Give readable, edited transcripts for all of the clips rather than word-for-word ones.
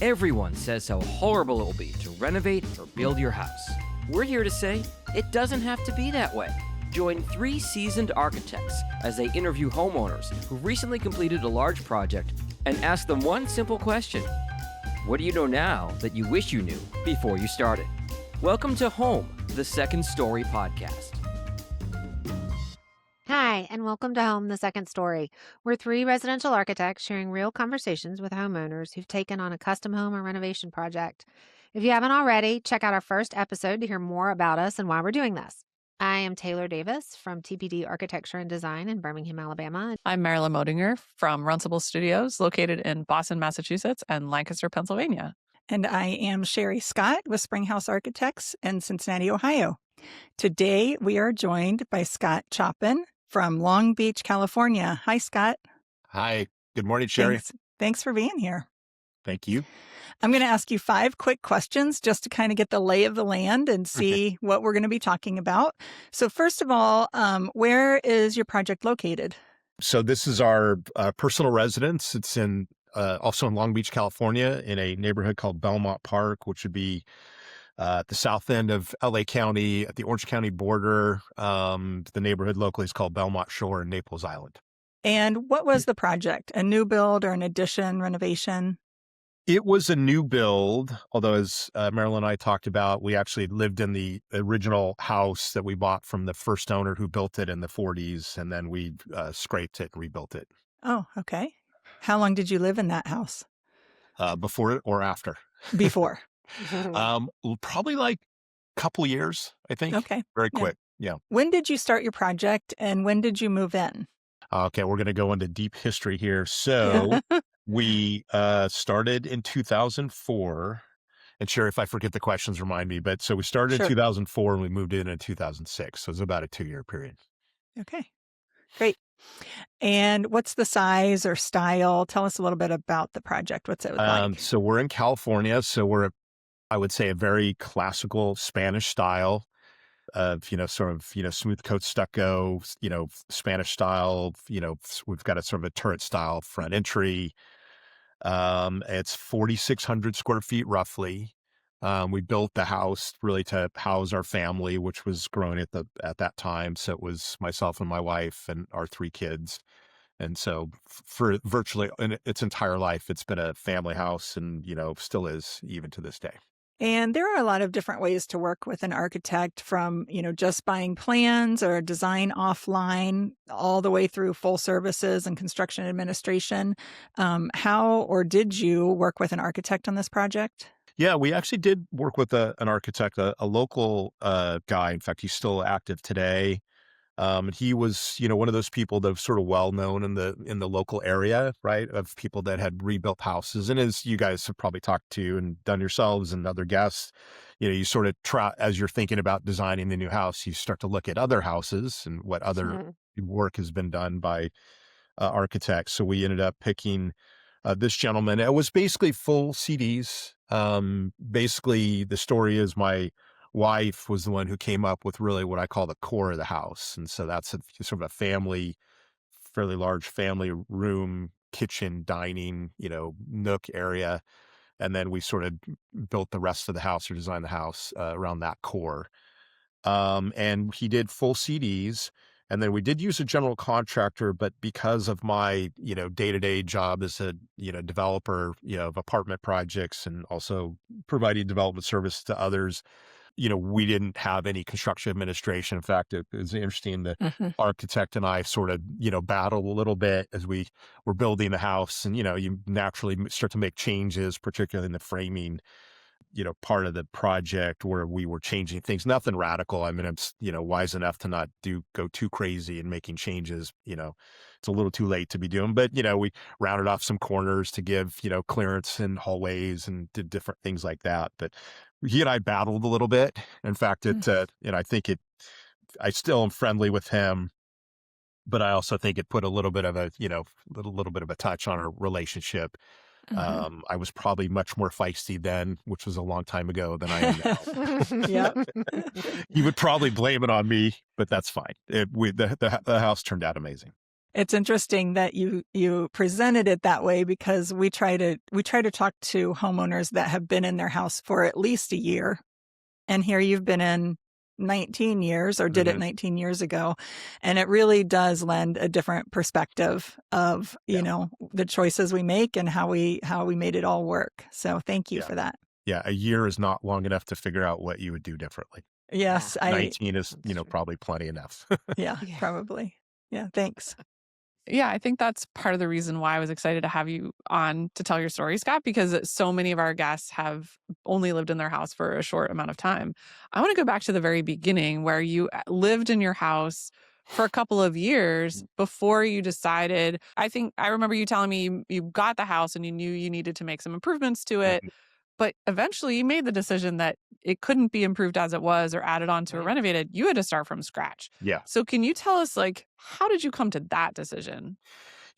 Everyone says how horrible it will be to renovate or build your house. We're here to say it doesn't have to be that way. Join 3 seasoned architects as they interview homeowners who recently completed a large project and ask them one simple question. What do you know now that you wish you knew before you started? Welcome to Home, the Second Story podcast. Hi, and welcome to Home, the Second Story. We're 3 residential architects sharing real conversations with homeowners who've taken on a custom home or renovation project. If you haven't already, check out our first episode to hear more about us and why we're doing this. I am Taylor Davis from TPD Architecture and Design in Birmingham, Alabama. I'm Marilyn Modinger from Runcible Studios, located in Boston, Massachusetts, and Lancaster, Pennsylvania. And I am Sherry Scott with Springhouse Architects in Cincinnati, Ohio. Today, we are joined by Scott Choppin from Long Beach, California. Hi, Scott. Hi. Good morning, Sherry. Thanks for being here. Thank you. I'm going to ask you 5 quick questions just to kind of get the lay of the land and see what we're going to be talking about. So first of all, where is your project located? So this is our personal residence. It's also in Long Beach, California, in a neighborhood called Belmont Park, which would be at the south end of LA County, at the Orange County border. The neighborhood locally is called Belmont Shore in Naples Island. And what was the project? A new build or an addition, renovation? It was a new build, although as Marilyn and I talked about, we actually lived in the original house that we bought from the first owner who built it in the 40s, and then we scraped it and rebuilt it. Oh, okay. How long did you live in that house? Before or after? Before. Probably like a couple years, I think. Okay. Very quick. Yeah. When did you start your project and when did you move in? Okay, we're going to go into deep history here. So we started in 2004. And sure, if I forget the questions, remind me. But so we started in 2004 and we moved in 2006. So it was about a 2-year period. Okay, great. And what's the size or style? Tell us a little bit about the project. What's it like? So we're in California. So we're, I would say, a very classical Spanish style of, smooth coat stucco, Spanish style, we've got a sort of a turret style front entry. It's 4,600 square feet roughly. We built the house really to house our family, which was growing at that time. So it was myself and my wife and our 3 kids. And so for virtually in its entire life, it's been a family house and, still is even to this day. And there are a lot of different ways to work with an architect from, just buying plans or design offline all the way through full services and construction administration. How or did you work with an architect on this project? Yeah, we actually did work with an architect, a local guy. In fact, he's still active today. And he was, one of those people that was sort of well known in the local area, right, of people that had rebuilt houses. And as you guys have probably talked to and done yourselves and other guests, you sort of try, as you're thinking about designing the new house, you start to look at other houses and what other work has been done by architects. So we ended up picking this gentleman. It was basically full CDs. Basically, the story is my wife was the one who came up with really what I call the core of the house. And so that's sort of a fairly large family room, kitchen, dining, nook area. And then we sort of built the rest of the house or designed the house around that core. And he did full CDs. And then we did use a general contractor, but because of my, day-to-day job as a, developer, of apartment projects and also providing development service to others, we didn't have any construction administration. In fact, it was interesting. The architect and I sort of, battled a little bit as we were building the house. And, you naturally start to make changes, particularly in the framing, part of the project where we were changing things. Nothing radical. I mean, I'm, wise enough to not go too crazy in making changes. It's a little too late to be doing. But, we rounded off some corners to give, clearance in hallways and did different things like that. But he and I battled a little bit. In fact, I think I still am friendly with him, but I also think it put a little bit of a, little bit of a touch on our relationship. I was probably much more feisty then, which was a long time ago, than I am now. Yep. He would probably blame it on me, but that's fine. The house turned out amazing. It's interesting that you presented it that way, because we try to talk to homeowners that have been in their house for at least a year. And here you've been in 19 years, or did it Mhm. 19 years ago. And it really does lend a different perspective of, Yeah. the choices we make and how we made it all work. So thank you Yeah. for that. Yeah. A year is not long enough to figure out what you would do differently. Yes, 19 is, That's true. probably plenty enough. yeah, Yeah. probably. Yeah, thanks. Yeah, I think that's part of the reason why I was excited to have you on to tell your story, Scott, because so many of our guests have only lived in their house for a short amount of time. I want to go back to the very beginning where you lived in your house for a couple of years before you decided. I think I remember you telling me you got the house and you knew you needed to make some improvements to it. Mhm. But eventually you made the decision that it couldn't be improved as it was or added on to a Right. renovated. You had to start from scratch. Yeah. So can you tell us, like, how did you come to that decision?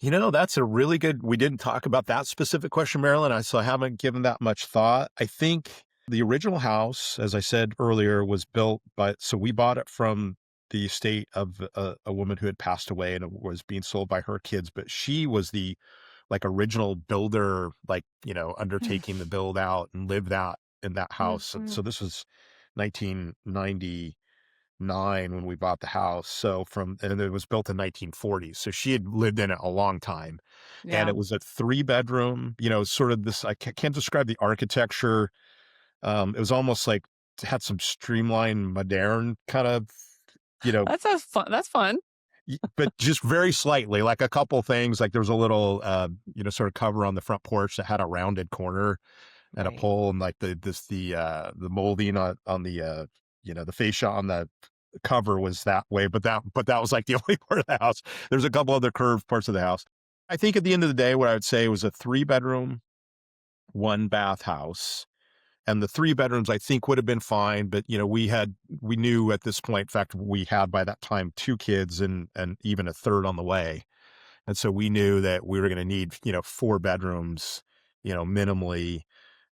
That's a really good, we didn't talk about that specific question, Marilyn. So I haven't given that much thought. I think the original house, as I said earlier, was built so we bought it from the estate of a woman who had passed away, and it was being sold by her kids, but she was the like original builder, like, undertaking the build out and lived out in that house. And Mhm. so this was 1999 when we bought the house. And it was built in 1940s. So she had lived in it a long time. And Yeah. it was a 3-bedroom, sort of this, I can't describe the architecture. It was almost like it had some streamlined, modern kind of, you know, That sounds fun. That's fun. but just very slightly, like a couple things, like there was a little, sort of cover on the front porch that had a rounded corner and a Right. pole, and like the molding on the, the fascia on the cover was that way, but that was like the only part of the house. There's a couple other curved parts of the house. I think at the end of the day, what I would say was a 3-bedroom, 1-bath house. And the 3 bedrooms, I think, would have been fine. But, we knew at this point, in fact, we had by that time 2 kids and even a third on the way. And so we knew that we were going to need, 4 bedrooms, minimally.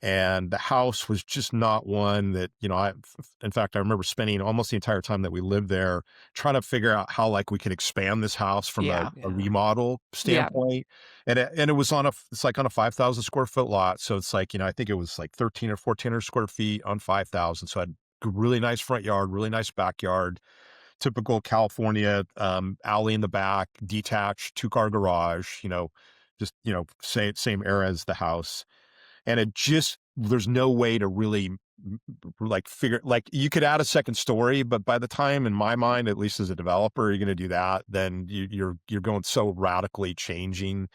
And the house was just not one that, in fact, I remember spending almost the entire time that we lived there trying to figure out how, like, we could expand this house from a Yeah. Yeah. remodel Yeah. standpoint. And it was it's like on a 5,000 square foot lot. So it's like, I think it was like 13 or 1,400 square feet on 5,000. So I had a really nice front yard, really nice backyard, typical California, alley in the back, detached 2-car garage, just, same era as the house. And there's no way to really like figure, like, you could add a second story, but by the time, in my mind, at least as a developer, you're going to do that, then you're going so radically changing.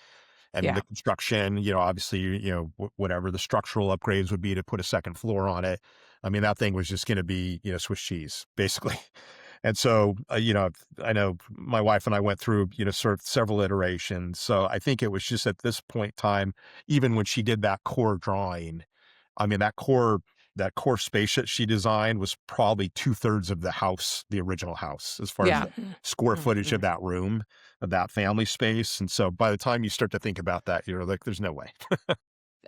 And Yeah. the construction, obviously, whatever the structural upgrades would be to put a second floor on it. I mean, that thing was just going to be, Swiss cheese, basically. And so, I know my wife and I went through, sort of several iterations. So I think it was just at this point in time, even when she did that core drawing, I mean, that core space that she designed was probably 2/3 of the house, the original house, as far as Yeah. the square footage of Mhm. that room, of that family space. And so by the time you start to think about that, you're like, there's no way.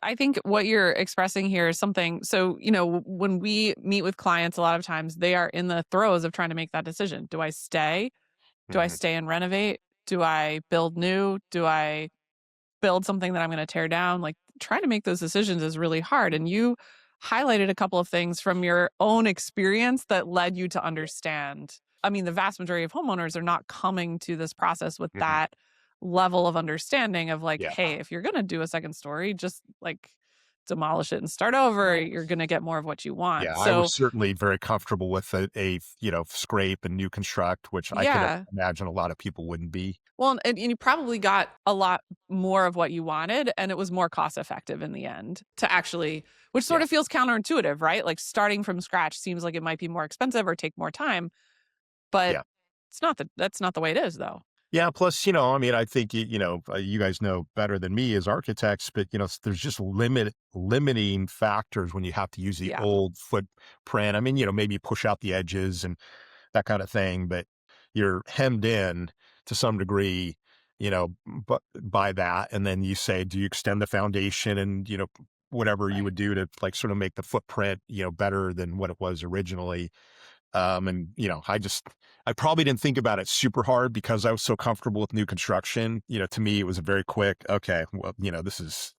I think what you're expressing here is something. So, when we meet with clients, a lot of times they are in the throes of trying to make that decision. Do I stay? Do I Mhm. stay and renovate? Do I build new? Do I build something that I'm going to tear down? Like, trying to make those decisions is really hard. And you highlighted a couple of things from your own experience that led you to understand. I mean, the vast majority of homeowners are not coming to this process with Mhm. that level of understanding of, like, Yeah. hey, if you're going to do a second story, just like demolish it and start over. Right. You're going to get more of what you want. Yeah, I So, was certainly very comfortable with scrape and new construct, which I could yeah. imagine a lot of people wouldn't be. Well, and you probably got a lot more of what you wanted, and it was more cost effective in the end to actually, which sort Yeah. of feels counterintuitive, right? Like, starting from scratch seems like it might be more expensive or take more time, but Yeah. that's not the way it is, though. Yeah. Plus, I mean, I think, you guys know better than me as architects, but, there's just limiting factors when you have to use the Yeah. old footprint. I mean, maybe push out the edges and that kind of thing, but you're hemmed in to some degree, but by that. And then you say, do you extend the foundation and, whatever you Right. would do to, like, sort of make the footprint, better than what it was originally. And, I probably didn't think about it super hard because I was so comfortable with new construction. To me, it was a very quick, okay, well, this is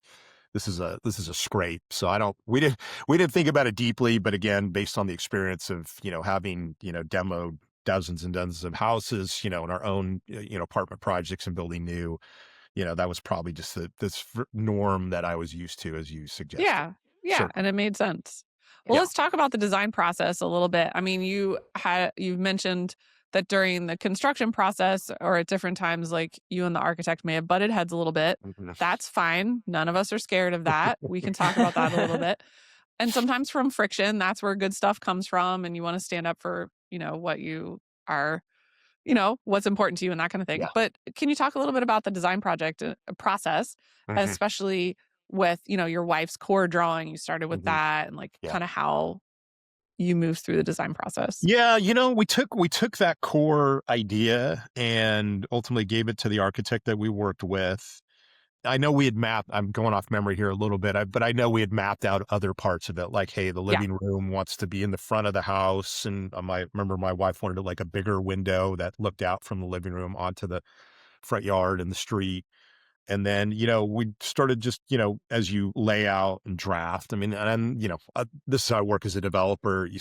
a scrape. So we didn't think about it deeply, but again, based on the experience of, having, demoed dozens and dozens of houses, in our own, apartment projects and building new, that was probably just this norm that I was used to, as you suggested. Yeah. Yeah. Certainly. And it made sense. Well, Yeah. let's talk about the design process a little bit. I mean, you've mentioned that during the construction process or at different times, like you and the architect may have butted heads a little bit. Mhm. That's fine. None of us are scared of that. We can talk about that a little bit. And sometimes from friction, that's where good stuff comes from. And you want to stand up for, what you are, what's important to you and that kind of thing. Yeah. But can you talk a little bit about the design project process, Mhm. especially with, your wife's core drawing? You started with Mhm. that and like Yeah. kind of how you move through the design process. Yeah, we took that core idea and ultimately gave it to the architect that we worked with. I know we had mapped, I'm going off memory here a little bit, but I know we had mapped out other parts of it, like, hey, the Yeah. living room wants to be in the front of the house. And remember my wife wanted like a bigger window that looked out from the living room onto the front yard and the street. And then, we started just, as you lay out and draft, I mean, and, this is how I work as a developer. You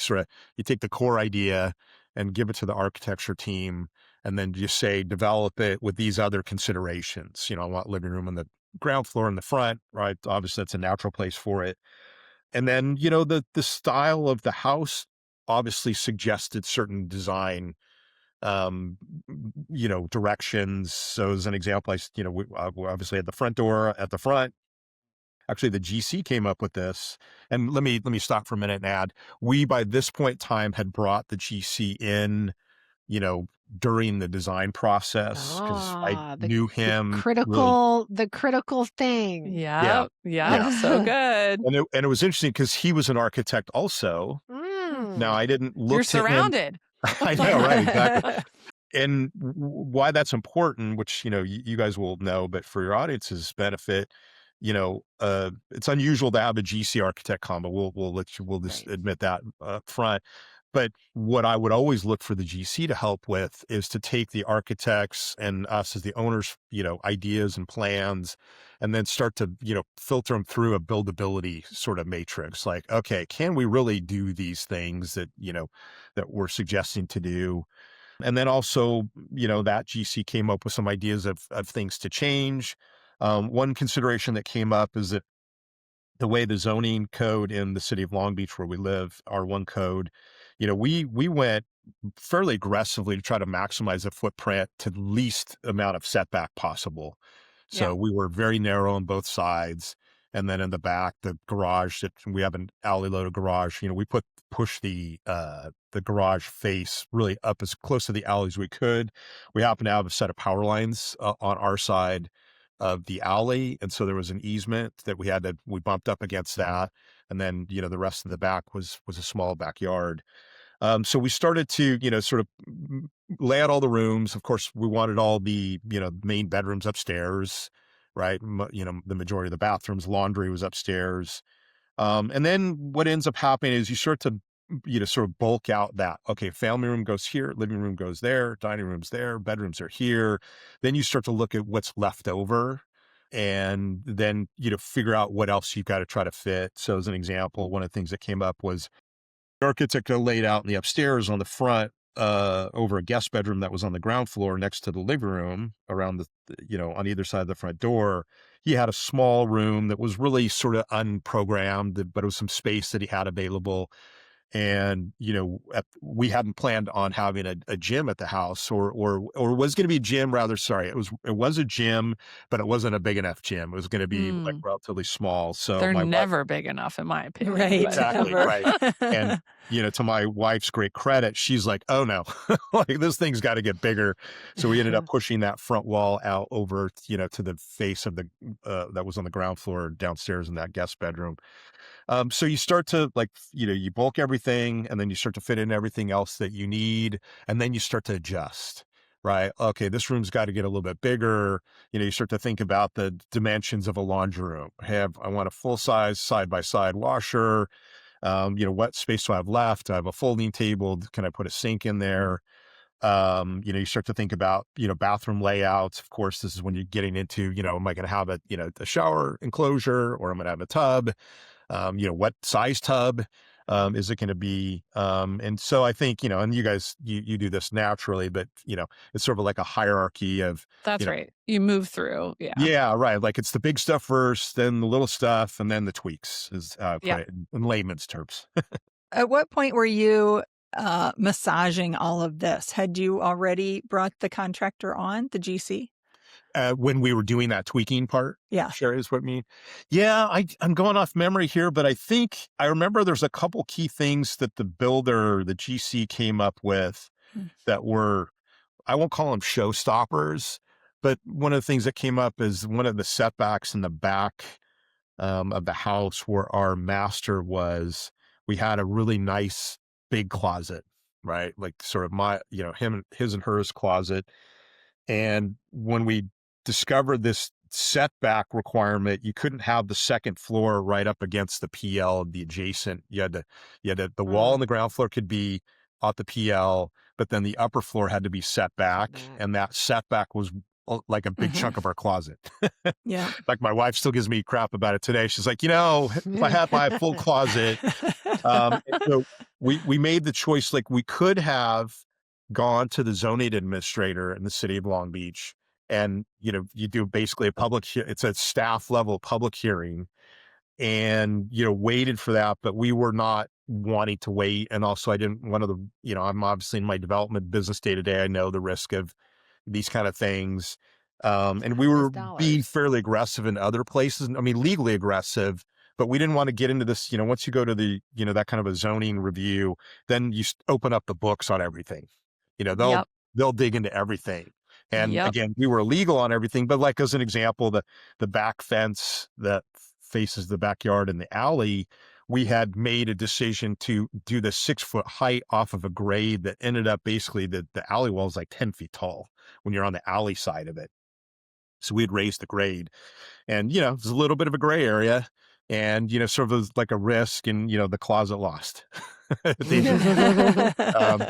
take the core idea and give it to the architecture team, and then just say, develop it with these other considerations. I want living room on the ground floor in the front, right? Obviously, that's a natural place for it. And then, the style of the house obviously suggested certain design directions. So as an example, we obviously had the front door at the front. Actually, the GC came up with this. And let me stop for a minute and add, we, by this point in time, had brought the GC in, you know, during the design process because I Ah, knew the him really. critical thing. Yeah. Yep. Yep. Yeah. So good. And it was interesting because he was an architect also. Now, Mm. I didn't You're look to him. surrounded. I know, right? Exactly. And why that's important, which, you guys will know, but for your audience's benefit, it's unusual to have a GC architect combo. We'll just Right. admit that up front. But what I would always look for the GC to help with is to take the architects and us as the owners, ideas and plans, and then start to, filter them through a buildability sort of matrix. Like, okay, can we really do these things that we're suggesting to do? And then also, that GC came up with some ideas of things to change. One consideration that came up is that the way the zoning code in the city of Long Beach, where we live, R1 code, we went fairly aggressively to try to maximize the footprint to the least amount of setback possible. Yeah. So we were very narrow on both sides. And then in the back, the garage, that we have an alley loaded garage, we push the garage face really up as close to the alley as we could. We happen to have a set of power lines on our side of the alley. And so there was an easement that we bumped up against that. And then, the rest of the back was a small backyard. So we started to, sort of lay out all the rooms. Of course, we wanted all the, main bedrooms upstairs, right? The majority of the bathrooms, laundry was upstairs. And then what ends up happening is you start to, sort of bulk out that, okay, family room goes here, living room goes there, dining room's there, bedrooms are here. Then you start to look at what's left over and then, figure out what else you've got to try to fit. So as an example, one of the things that came up was the architect laid out in the upstairs on the front, over a guest bedroom that was on the ground floor next to the living room around on either side of the front door. He had a small room that was really sort of unprogrammed, but it was some space that he had available. And, we hadn't planned on having a gym at the house or was going to be a gym rather. Sorry. It was a gym, but it wasn't a big enough gym. It was going to be like Mm. relatively small. So They're my wife. never big enough, in my opinion. Right. but- Exactly, Ever. right. And, to my wife's great credit, she's like, oh no, like this thing's got to get bigger. So we ended up pushing that front wall out over, to the face of the, that was on the ground floor downstairs in that guest bedroom. So you start to you bulk everything and then you start to fit in everything else that you need. And then you start to adjust, right? Okay, this room's got to get a little bit bigger. You start to think about the dimensions of a laundry room. I want a full size side by side washer. What space do I have left? Do I have a folding table? Can I put a sink in there? You start to think about, bathroom layouts. Of course, this is when you're getting into, am I going to have a shower enclosure, or I'm going to have a tub? What size tub is it going to be? And so I think, and you guys, you do this naturally, but, it's sort of like a hierarchy of, That's right. You move through. Yeah. yeah, right. Like it's the big stuff first, then the little stuff, and then the tweaks is put Yeah. it in layman's terms. At what point were you massaging all of this? Had you already brought the contractor on, the GC? When we were doing that tweaking part, Yeah. sure is what I mean. Yeah, I'm going off memory here, but I think I remember there's a couple key things that the builder, the GC, came up with Hmm. that were, I won't call them showstoppers, but one of the things that came up is one of the setbacks in the back of the house where our master was. We had a really nice big closet, right? Like sort of his and hers closet. And when we discovered this setback requirement, you couldn't have the second floor right up against the PL of the adjacent. The wall on the ground floor could be at the PL, but then the upper floor had to be set back. And that setback was like a big chunk of our closet. Yeah. Like my wife still gives me crap about it today. She's like, if I had my full closet, so we made the choice, like we could have gone to the zoning administrator in the city of Long Beach, and you do basically it's a staff level public hearing, and waited for that, but we were not wanting to wait. And also I didn't, I'm obviously in my development business day to day, I know the risk of these kind of things. And we were being fairly aggressive in other places. I mean, legally aggressive, but we didn't want to get into this, once you go to the, that kind of a zoning review, then you open up the books on everything. They'll dig into everything. And again, we were legal on everything, but like as an example, the back fence that faces the backyard and the alley, we had made a decision to do the 6-foot height off of a grade that ended up basically the alley wall is like 10 feet tall when you're on the alley side of it. So we'd raised the grade, and, there's a little bit of a gray area, and, sort of like a risk, and, the closet lost. So,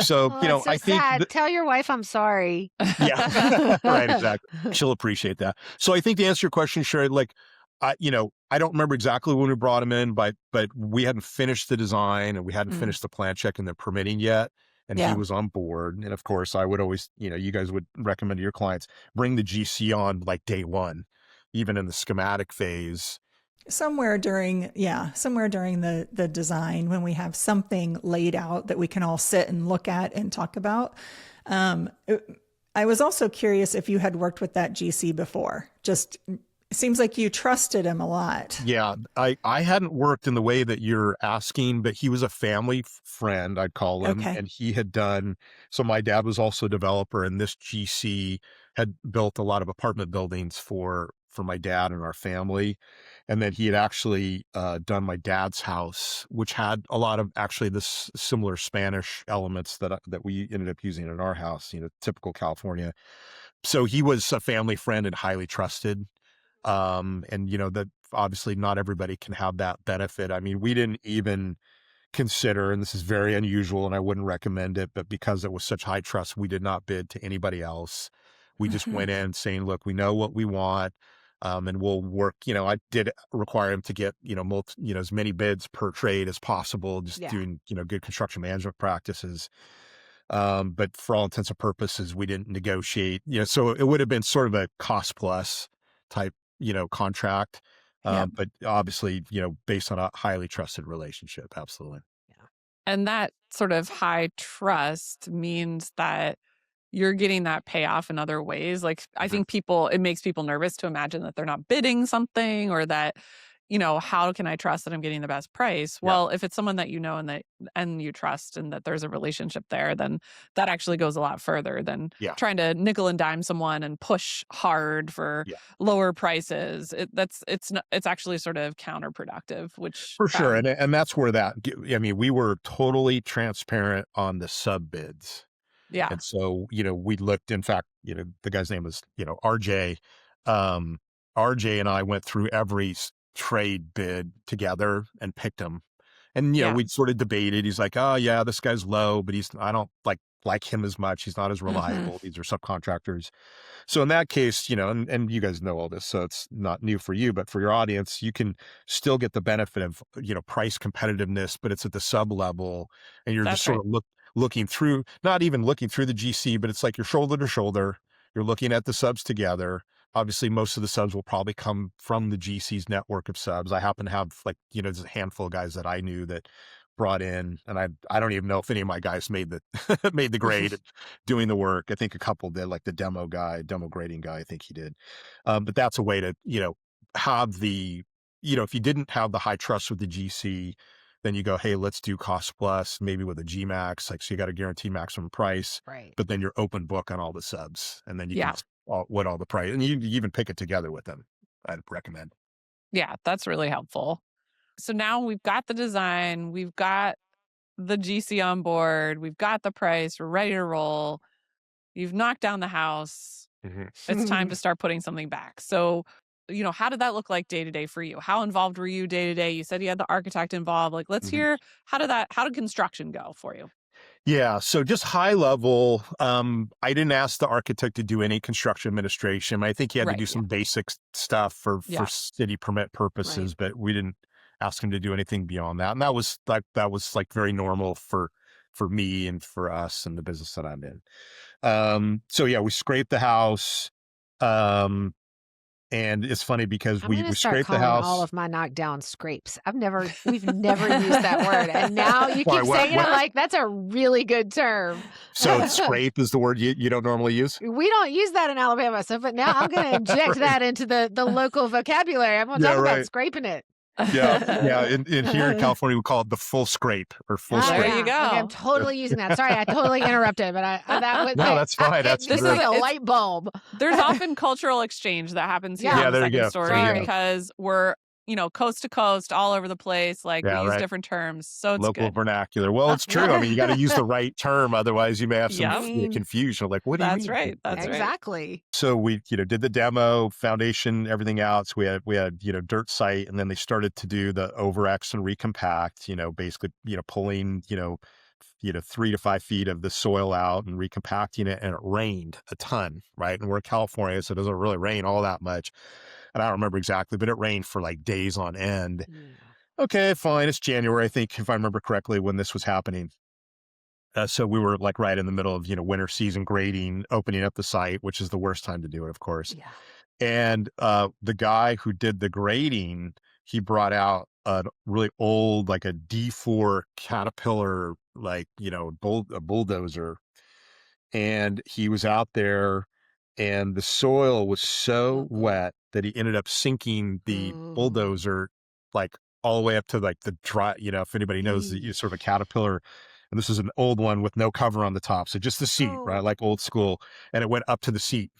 so I think sad. Tell your wife I'm sorry. Yeah, right, exactly. She'll appreciate that. So I think to answer your question, Sherry, like, I don't remember exactly when we brought him in, but we hadn't finished the design, and we hadn't finished the plan check and the permitting yet. And he was on board. And of course I would always, you guys would recommend to your clients, bring the GC on like day one, even in the schematic phase. Somewhere during the design, when we have something laid out that we can all sit and look at and talk about. I was also curious if you had worked with that GC before. Just it seems like you trusted him a lot. Yeah, I hadn't worked in the way that you're asking, but he was a family friend, I'd call him. Okay. And he had done, so my dad was also a developer, and this GC had built a lot of apartment buildings for my dad and our family. And then he had actually done my dad's house, which had a lot of actually this similar Spanish elements that we ended up using in our house, typical California. So he was a family friend and highly trusted. And that obviously not everybody can have that benefit. I mean, we didn't even consider, and this is very unusual and I wouldn't recommend it, but because it was such high trust, we did not bid to anybody else. We just went in saying, look, we know what we want. And we'll work, I did require him to get, as many bids per trade as possible, just doing, good construction management practices. But for all intents and purposes, we didn't negotiate, so it would have been sort of a cost plus type, contract. But obviously, based on a highly trusted relationship. Absolutely. And that sort of high trust means that you're getting that payoff in other ways. Like, I think it makes people nervous to imagine that they're not bidding something, or that, how can I trust that I'm getting the best price? Well, if it's someone that and you trust, and that there's a relationship there, then that actually goes a lot further than trying to nickel and dime someone and push hard for lower prices. It's actually sort of counterproductive, which for sure. And that's where we were totally transparent on the sub bids. Yeah. And so, we looked, in fact, the guy's name was, RJ. RJ and I went through every trade bid together and picked them. And, Yeah. we sort of debated. He's like, oh yeah, this guy's low, but I don't like him as much. He's not as reliable. These are subcontractors. So in that case, and you guys know all this, so it's not new for you, but for your audience, you can still get the benefit of, price competitiveness, but it's at the sub level, and you're That's just sort right. of looking through, not even looking through the GC, but it's like you're shoulder to shoulder. You're looking at the subs together. Obviously, most of the subs will probably come from the GC's network of subs. I happen to have just a handful of guys that I knew that brought in, and I don't even know if any of my guys made the made the grade doing the work. I think a couple did, like the demo grading guy, I think he did. But that's a way to, have the, if you didn't have the high trust with the GC, then you go, hey, let's do cost plus, maybe with a GMax, so you got to guarantee maximum price, Right. but then you're open book on all the subs, and then you Yeah. can what all the price, and you even pick it together with them. I'd recommend. Yeah, that's really helpful. So now we've got the design, we've got the GC on board, we've got the price, we're ready to roll. You've knocked down the house. It's time to start putting something back. So, how did that look like day to day for you? How involved were you day to day? You said you had the architect involved. Like, let's hear, how did construction go for you? Yeah. So just high level, I didn't ask the architect to do any construction administration. I think he had to Right, do some basic stuff for Yeah. city permit purposes, but we didn't ask him to do anything beyond that. And that was very normal for me and for us and the business that I'm in. So yeah, we scraped the house. And it's funny because I'm we going to start scraped the calling all house. of my knockdown scrapes. We've never used that word. And now you Why, keep what- saying it, I'm like, that's a really good term. So scrape is the word you don't normally use? We don't use that in Alabama. So, but now I'm going to inject Right. that into the local vocabulary. I'm going to Yeah, talk about right. scraping it. Yeah. In here in California, we call it the full scrape or full Oh, There scrape. you yeah. go. Okay, I'm totally using that. Sorry, I totally interrupted, but No, that's fine. That's this is great. a light bulb. There's often cultural exchange that happens here Yeah. in the there you second go. story Sorry. because we're, coast to coast, all over the place. Like Yeah, we use right. different terms. So it's Local good. vernacular. Well, it's true. I mean, you got to use the right term. Otherwise, you may have some Yeah. confusion. Like, what do you That's mean? right. That's right. Exactly. So we, did the demo, foundation, everything out. So we had, dirt site, and then they started to do the over-X and recompact, basically, pulling, 3 to 5 feet of the soil out and recompacting it. And it rained a ton, right? And we're in California, so it doesn't really rain all that much. And I don't remember exactly, but it rained for like days on end. Okay, fine. It's January, I think, if I remember correctly, when this was happening. So we were like right in the middle of, winter season grading, opening up the site, which is the worst time to do it, of course. Yeah. And the guy who did the grading, he brought out a really old, like a D4 Caterpillar, like, a bulldozer. And he was out there, and the soil was so wet that he ended up sinking the bulldozer, like all the way up to like the dry, if anybody knows the sort of a Caterpillar. And this is an old one with no cover on the top. So just the seat, right? Like old school. And it went up to the seat.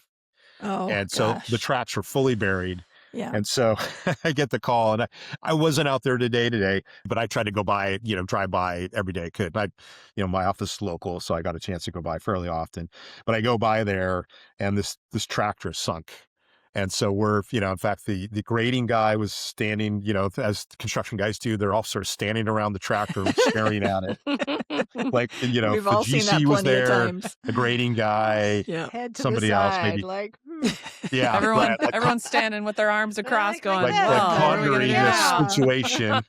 Oh, And so gosh. the tracks were fully buried. Yeah. And so I get the call, and I wasn't out there today, but I tried to go by, drive by every day I could. My office is local, so I got a chance to go by fairly often. But I go by there, and this tractor is sunk. And so we're, in fact, the grading guy was standing, as construction guys do, they're all sort of standing around the tractor staring at it. Like, We've the all seen that GC was plenty of there, times. the grading guy, Yeah. Head to somebody the else side, maybe. like, Yeah. Everyone, right. everyone's standing with their arms across, Like going, this. Like "Whoa, what are we gonna pondering do this now?" situation.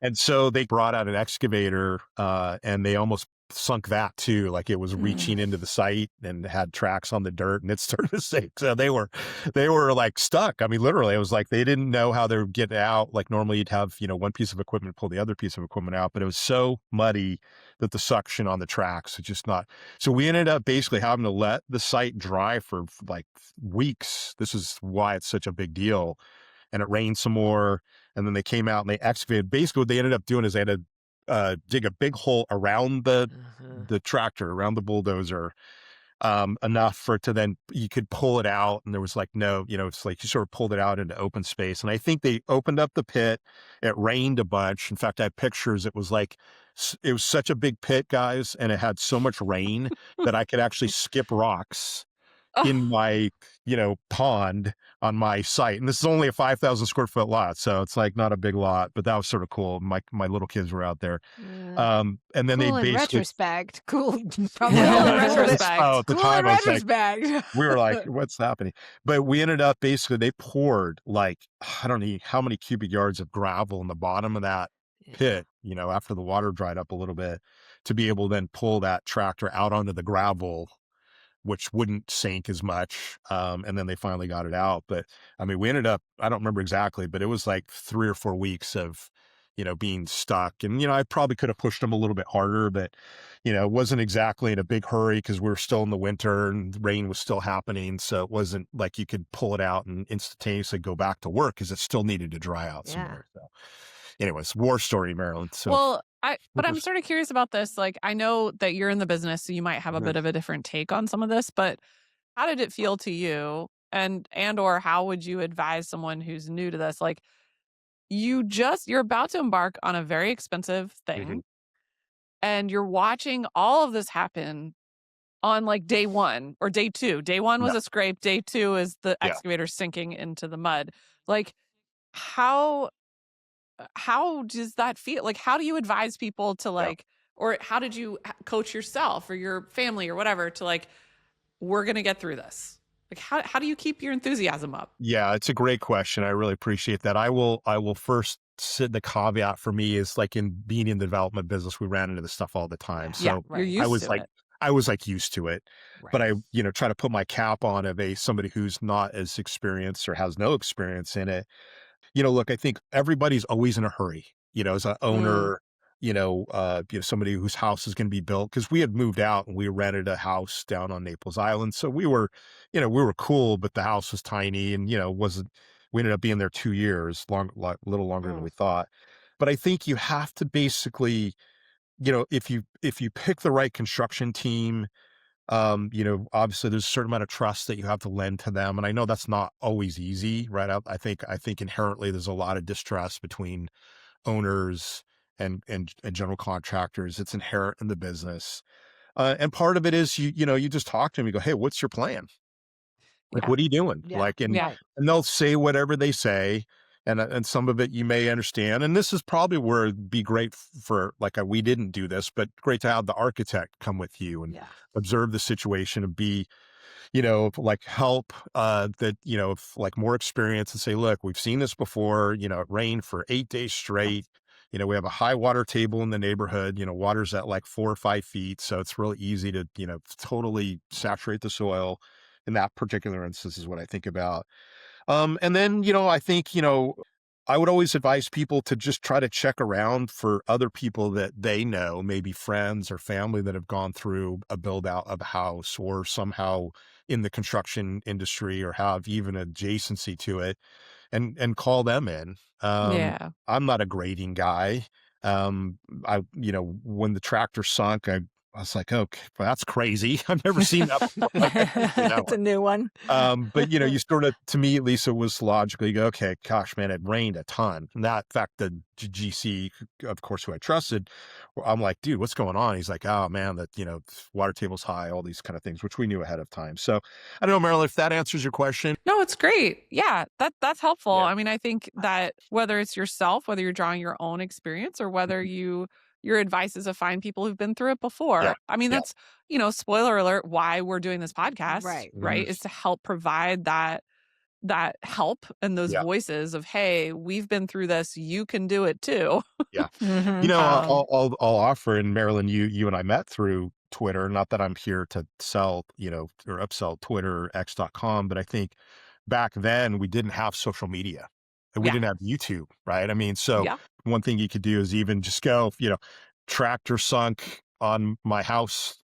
And so they brought out an excavator, and they almost sunk that too. Like it was reaching into the site and had tracks on the dirt, and it started to sink. So they were like stuck. I mean, literally, it was like they didn't know how they would get out. Like normally you'd have, one piece of equipment pull the other piece of equipment out, but it was so muddy that the suction on the tracks was just not. So we ended up basically having to let the site dry for like weeks. This is why it's such a big deal. And it rained some more. And then they came out and they excavated. Basically, what they ended up doing is they had to dig a big hole around the tractor, around the bulldozer, enough for it to then you could pull it out. And there was like no, it's like you sort of pulled it out into open space. And I think they opened up the pit. It rained a bunch. In fact, I have pictures. It was such a big pit, guys, and it had so much rain that I could actually skip rocks in my, pond on my site. And this is only a 5,000 square foot lot. So it's like not a big lot, but that was sort of cool. My little kids were out there. And then they Cool in basically, retrospect. Cool. Probably Cool a in little bit. retrospect. at the Cool time in I was like, retrospect. we were like, what's happening? But we ended up basically, they poured like, I don't know how many cubic yards of gravel in the bottom of that pit, after the water dried up a little bit, to be able to then pull that tractor out onto the gravel, which wouldn't sink as much. And then they finally got it out. But I mean, we ended up, I don't remember exactly, but it was like 3 or 4 weeks of, being stuck. And, I probably could have pushed them a little bit harder, but, it wasn't exactly in a big hurry because we were still in the winter and the rain was still happening. So it wasn't like you could pull it out and instantaneously go back to work because it still needed to dry out somewhere. So anyways, war story, Maryland. So Well, but I'm sort of curious about this. Like, I know that you're in the business, so you might have a bit of a different take on some of this, but how did it feel to you? And or how would you advise someone who's new to this? Like, you're about to embark on a very expensive thing, and you're watching all of this happen on like day 1 or day 2. Day 1 was a scrape. Day 2 is the excavator sinking into the mud. Like, how does that feel? Like, how do you advise people to like, or how did you coach yourself or your family or whatever to like, we're going to get through this? Like, how do you keep your enthusiasm up? Yeah, it's a great question. I really appreciate that. I will first sit the caveat for me is like in being in the development business, we ran into this stuff all the time. So you're used to it. I was like used to it, Right. but I, try to put my cap on of somebody who's not as experienced or has no experience in it. Look, I think everybody's always in a hurry, as an owner, somebody whose house is going to be built. Cause we had moved out and we rented a house down on Naples Island. So we were cool, but the house was tiny and, we ended up being there 2 years, a little longer than we thought. But I think you have to basically, if you pick the right construction team, obviously there's a certain amount of trust that you have to lend to them. And I know that's not always easy, right? I think inherently there's a lot of distrust between owners and general contractors. It's inherent in the business. And part of it is you just talk to them, you go, hey, what's your plan? Like, what are you doing? Like, and they'll say whatever they say. And some of it you may understand. And this is probably where it'd be great for like, we didn't do this, but great to have the architect come with you and observe the situation and be, like help that, like more experience and say, look, we've seen this before, it rained for 8 days straight. We have a high water table in the neighborhood, water's at like 4 or 5 feet. So it's really easy to, totally saturate the soil. In that particular instance is what I think about. And then, I think, I would always advise people to just try to check around for other people that they know, maybe friends or family that have gone through a build out of a house or somehow in the construction industry or have even adjacency to it and call them in. I'm not a grading guy. When the tractor sunk, I was like, okay, well, that's crazy. I've never seen that before. It's a new one. But you sort of, to me, at least it was logical. You go, okay, gosh, man, it rained a ton. And that, in fact, the GC, of course, who I trusted, I'm like, dude, what's going on? He's like, oh man, that, water table's high, all these kind of things, which we knew ahead of time. So I don't know, Marilyn, if that answers your question. No, it's great. Yeah, that's helpful. I mean, I think that whether it's yourself, whether you're drawing your own experience or whether your advice is to find people who've been through it before. I mean, that's, spoiler alert, why we're doing this podcast, right? Is to help provide that help and those voices of, hey, we've been through this, you can do it too. I'll offer, and Marilyn, you and I met through Twitter, not that I'm here to sell, or upsell Twitter or X.com, but I think back then we didn't have social media. And we didn't have YouTube, right? I mean, so one thing you could do is even just go, tractor sunk on my house,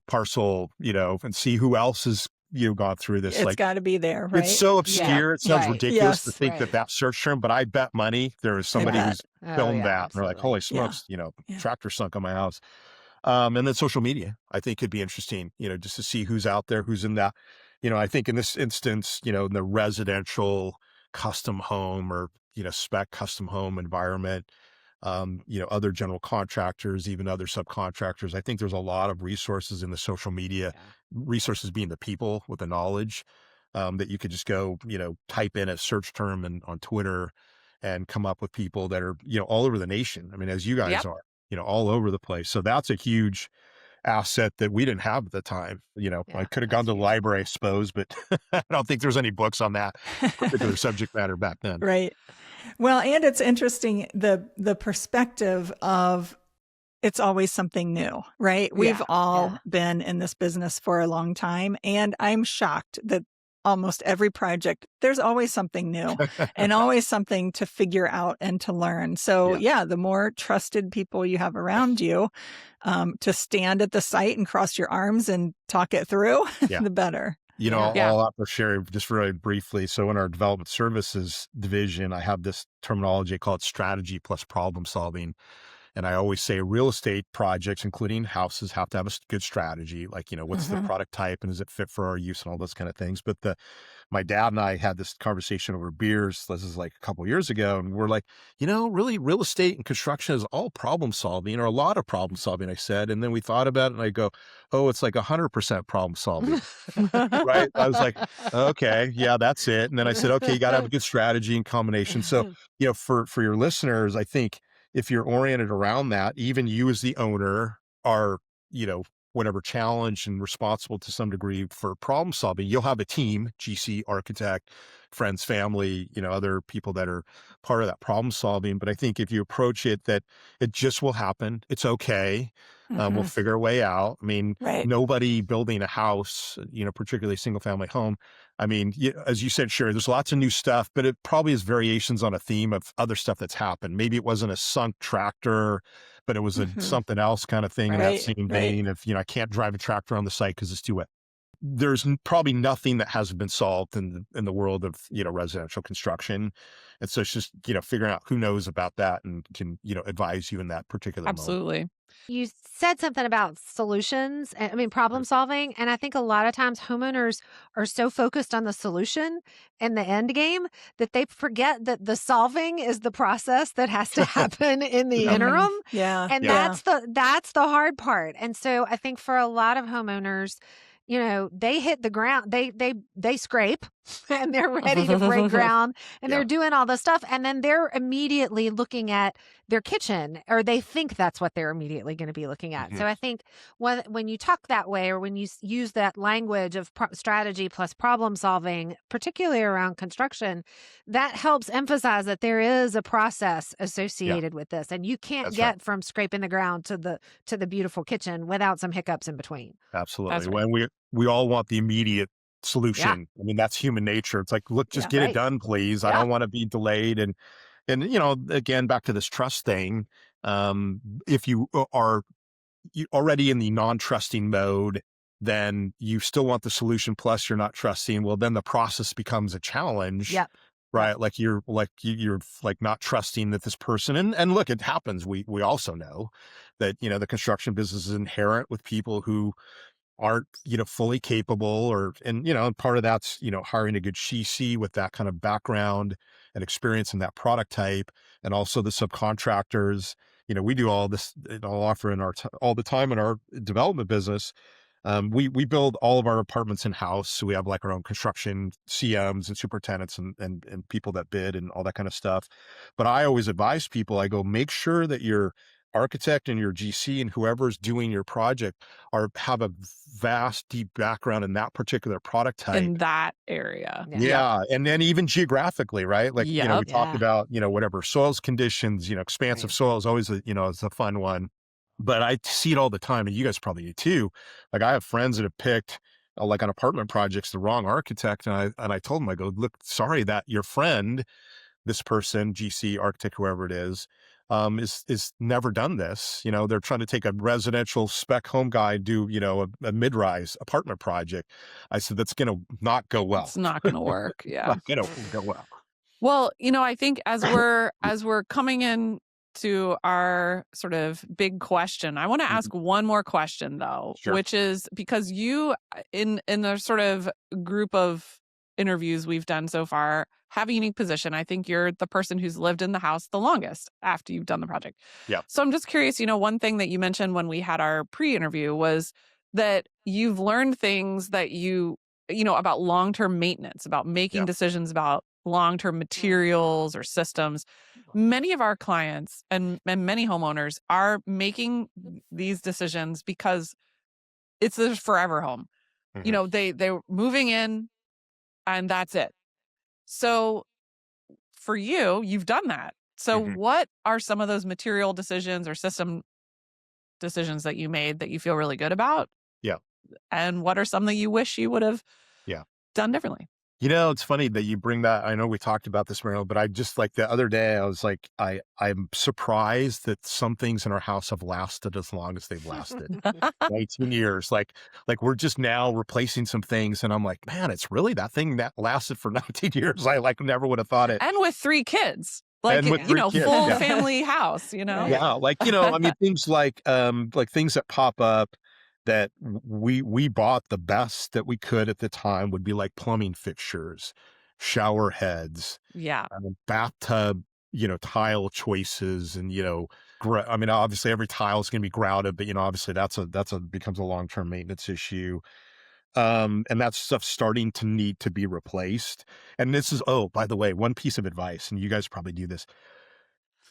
parcel, and see who else has, gone through this. It's got to be there, right? It's so obscure. It sounds ridiculous to think that search term, but I bet money there is somebody who's filmed that. And they're like, holy smokes, tractor sunk on my house. And then social media, I think could be interesting, just to see who's out there, who's in that, I think in this instance, in the residential custom home or, spec custom home environment, other general contractors, even other subcontractors. I think there's a lot of resources in the social media, resources being the people with the knowledge, that you could just go, type in a search term and on Twitter and come up with people that are, all over the nation. I mean, as you guys are, all over the place. So that's a huge asset that we didn't have at the time. I could have gone to the library, I suppose, but I don't think there's any books on that particular subject matter back then. Right. Well, and it's interesting, the perspective of it's always something new, right? We've all been in this business for a long time, and I'm shocked that almost every project, there's always something new and always something to figure out and to learn. So the more trusted people you have around you to stand at the site and cross your arms and talk it through, the better. I'll have to share just very briefly. So in our development services division, I have this terminology called strategy plus problem solving. And I always say real estate projects, including houses, have to have a good strategy. Like, what's the product type and does it fit for our use and all those kind of things. But my dad and I had this conversation over beers. This is like a couple of years ago. And we're like, really real estate and construction is all problem solving, or a lot of problem solving, I said. And then we thought about it and I go, oh, it's like 100% problem solving. Right. I was like, okay, yeah, that's it. And then I said, okay, you got to have a good strategy and combination. So, for your listeners, I think, if you're oriented around that, even you as the owner are, whatever, challenged and responsible to some degree for problem solving. You'll have a team, GC, architect, friends, family, other people that are part of that problem solving. But I think if you approach it that it just will happen, it's okay. We'll figure a way out. I mean, nobody building a house, particularly a single family home. I mean, as you said, Sherry, there's lots of new stuff, but it probably is variations on a theme of other stuff that's happened. Maybe it wasn't a sunk tractor, but it was something else kind of thing in that same vein of, I can't drive a tractor on the site because it's too wet. There's probably nothing that hasn't been solved in the world of, residential construction. And so it's just, figuring out who knows about that and can, advise you in that particular moment. Absolutely. You said something about solutions, problem solving. And I think a lot of times homeowners are so focused on the solution and the end game that they forget that the solving is the process that has to happen in the interim. And that's the hard part. And so I think for a lot of homeowners, they hit the ground, they scrape and they're ready to break ground and they're doing all the stuff. And then they're immediately looking at their kitchen, or they think that's what they're immediately going to be looking at. So I think when you talk that way, or when you use that language of strategy plus problem solving, particularly around construction, that helps emphasize that there is a process associated with this. And you can't get from scraping the ground to the beautiful kitchen without some hiccups in between. Absolutely. When we all want the immediate solution. I mean, that's human nature. It's like, look, just get it done, please. I don't want to be delayed. And again, back to this trust thing. If you are already in the non-trusting mode, then you still want the solution. Plus you're not trusting. Well, then the process becomes a challenge. Right. Like you're not trusting that this person, and look, it happens. We also know that, the construction business is inherent with people who aren't, fully capable, and part of that's, hiring a good GC with that kind of background and experience in that product type. And also the subcontractors, we do all this, I'll offer all the time in our development business. We build all of our apartments in house. So we have like our own construction CMs and superintendents and people that bid and all that kind of stuff. But I always advise people, I go, make sure that your architect and your GC and whoever's doing your project have a vast, deep background in that particular product type. In that area. And then even geographically, right? Like, we talked about, whatever soils conditions, expansive soil is always it's a fun one. But I see it all the time, and you guys probably do too. Like I have friends that have picked like on apartment projects, the wrong architect. And I told them, I go, look, sorry that your friend, this person, GC, architect, whoever it is never done this. They're trying to take a residential spec home guy, do, a mid-rise apartment project. I said, that's going to not go well. It's not going to work. Yeah. Not going to go well. Well, I think as we're coming in to our sort of big question, I want to ask one more question though, which is because you in the sort of group of interviews we've done so far have a unique position. I think you're the person who's lived in the house the longest after you've done the project. Yeah. So I'm just curious, one thing that you mentioned when we had our pre-interview was that you've learned things that about long-term maintenance, about making Yeah. decisions about long-term materials or systems. Many of our clients and many homeowners are making these decisions because it's their forever home. They're moving in and that's it. So for you've done that. So what are some of those material decisions or system decisions that you made that you feel really good about? Yeah. And what are some that you wish you would have Yeah. done differently? It's funny that you bring that. I know we talked about this, Meryl, but I just like the other day, I was like, I'm surprised that some things in our house have lasted as long as they've lasted. 19 years. Like we're just now replacing some things. And I'm like, man, it's really that thing that lasted for 19 years. I never would have thought it. And with 3 kids. Like, And with 3 kids, full yeah. family house, Yeah. I mean, things like things that pop up that we bought the best that we could at the time would be like plumbing fixtures, shower heads, Yeah. bathtub, tile choices, and I mean, obviously every tile is going to be grouted, but obviously that's becomes a long-term maintenance issue. And that stuff's starting to need to be replaced. And this is, oh, by the way, one piece of advice, and you guys probably do this.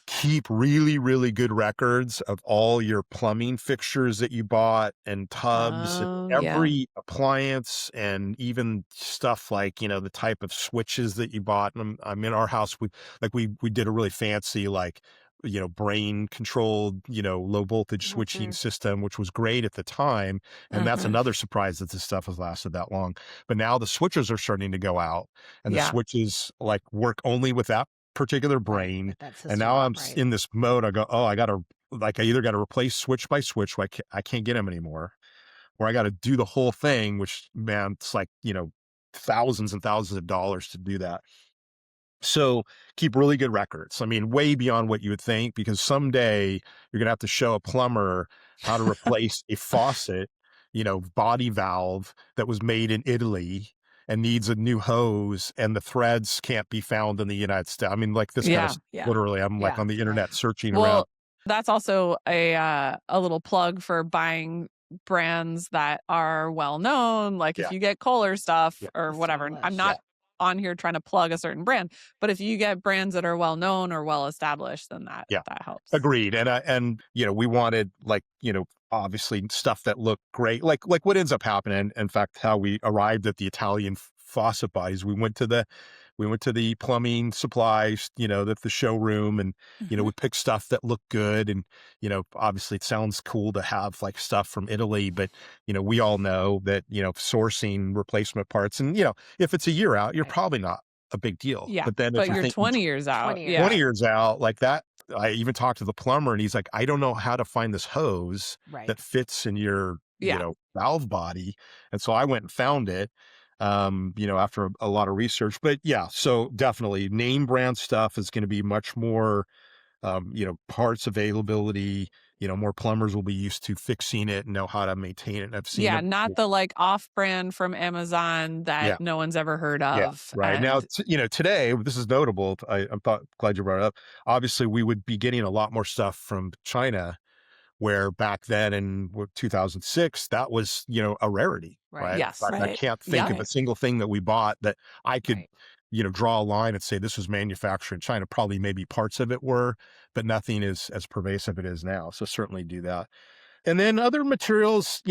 Keep really, really good records of all your plumbing fixtures that you bought and tubs and every appliance, and even stuff like, the type of switches that you bought. And I'm in our house, we did a really fancy, brain controlled, low voltage switching system, which was great at the time. And that's another surprise that this stuff has lasted that long. But now the switches are starting to go out, and the switches work only with that particular brain. And now I'm in this mode. I go, oh, I either got to replace switch by switch. I can't get them anymore, or I got to do the whole thing, which, man, it's thousands and thousands of dollars to do that. So keep really good records. I mean, way beyond what you would think, because someday you're going to have to show a plumber how to replace a faucet, body valve that was made in Italy and needs a new hose, and the threads can't be found in the United States. I mean, this kind of literally, I'm on the internet searching around. That's also a little plug for buying brands that are well known. Like if you get Kohler stuff or whatever, I'm not on here trying to plug a certain brand, but if you get brands that are well known or well established, then that helps. Agreed. And we wanted obviously stuff that looked great. Like what ends up happening, in fact, how we arrived at the Italian faucet bodies, we went to the plumbing supplies, the showroom, and, we picked stuff that looked good. And, obviously it sounds cool to have stuff from Italy, but, we all know that, sourcing replacement parts, and, if it's a year out, you're probably not a big deal. Yeah. But then but you're 20 years out. 20 years out like that. I even talked to the plumber, and he's like, I don't know how to find this hose that fits in your, valve body. And so I went and found it, after a lot of research. But so definitely name brand stuff is going to be much more, parts availability, more plumbers will be used to fixing it and know how to maintain it. And I've seen not the off-brand from Amazon that no one's ever heard of. Yeah, right. Now, today, this is notable. I'm glad you brought it up. Obviously, we would be getting a lot more stuff from China, where back then in 2006, that was, a rarity, right? Yes. I can't think of a single thing that we bought that I could, draw a line and say this was manufactured in China. Probably maybe parts of it were, but nothing is as pervasive it is now. So certainly do that. And then other materials,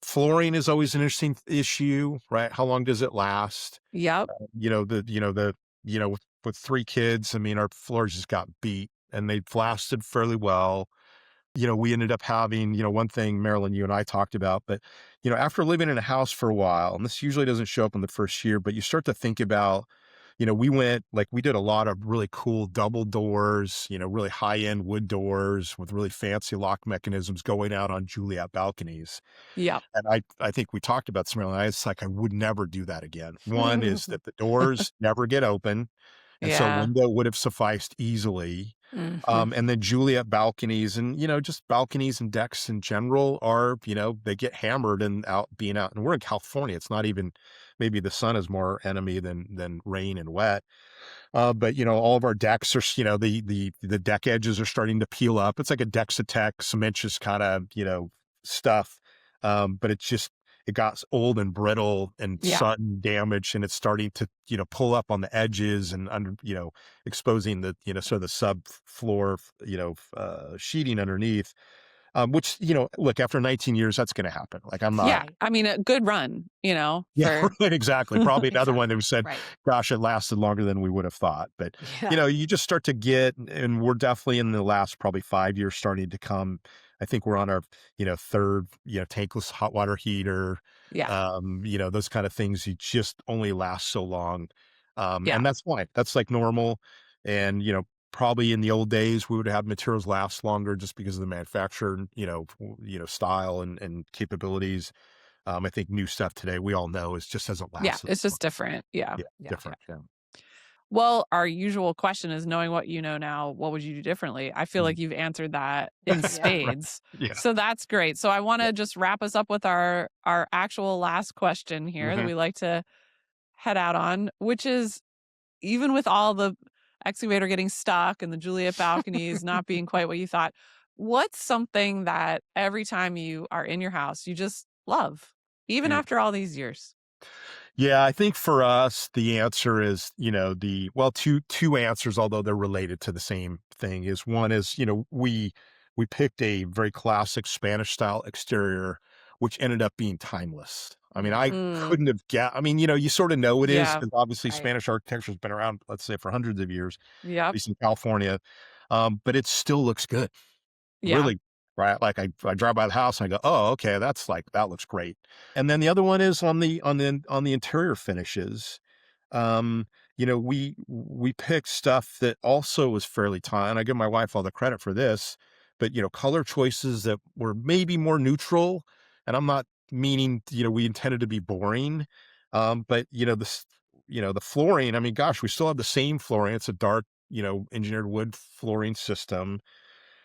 flooring is always an interesting issue, right? How long does it last? Yep. With 3 kids, I mean, our floors just got beat, and they've lasted fairly well. We ended up having, one thing, Marilyn, you and I talked about, but, after living in a house for a while, and this usually doesn't show up in the first year, but you start to think about, we did a lot of really cool double doors, really high-end wood doors with really fancy lock mechanisms going out on Juliet balconies. Yeah. And I think we talked about this, Marilyn. It's like, I would never do that again. One is that the doors never get open. And so window would have sufficed easily. And then Juliet balconies, and, just balconies and decks in general are, they get hammered and being out. And we're in California. It's not even maybe the sun is more enemy than rain and wet. But all of our decks are, the deck edges are starting to peel up. It's like a Dexatec, cementous kind of, stuff. But it got old and brittle and Yeah. sun damage, and it's starting to, pull up on the edges and under, exposing the, sort of the subfloor, sheeting underneath. Which, look, after 19 years, that's going to happen. Like, I'm not. Yeah. I mean, a good run, Yeah, for right, exactly. Probably another one that we said, Right. gosh, it lasted longer than we would have thought. But, Yeah. you just start to get, and we're definitely in the last probably 5 years starting to come. I think we're on our, third, tankless hot water heater. yeah. Those kind of things, you just only last so long. Yeah. And that's fine. That's like normal. And, probably in the old days, we would have materials last longer just because of the manufacturer, style and capabilities. I think new stuff today, we all know, is just doesn't last. Yeah. as It's long. just different. Yeah. Yeah. Different. Yeah. Well, our usual question is, knowing what you know now, what would you do differently? I feel like you've answered that in Yeah. spades. Yeah. So that's great. So I want to just wrap us up with our actual last question here that Mhm. we like to head out on, which is, even with all the excavator getting stuck and the Juliet balconies not being quite what you thought, what's something that every time you are in your house, you just love, even Mm. after all these years? Yeah, I think for us, the answer is, two answers, although they're related to the same thing. Is one is, we picked a very classic Spanish style exterior, which ended up being timeless. I mean, I Mm, couldn't have you sort of know it is, yeah. because obviously Right. Spanish architecture has been around, let's say, for hundreds of years, at Yep. least in California. But it still looks good. Yeah. Really, right? Like, I drive by the house and I go, "Oh, okay, that looks great." And then the other one is on the interior finishes. Um, we picked stuff that also was fairly and I give my wife all the credit for this, but color choices that were maybe more neutral. And I'm not meaning, we intended to be boring. But the flooring, I mean, gosh, we still have the same flooring. It's a dark, engineered wood flooring system,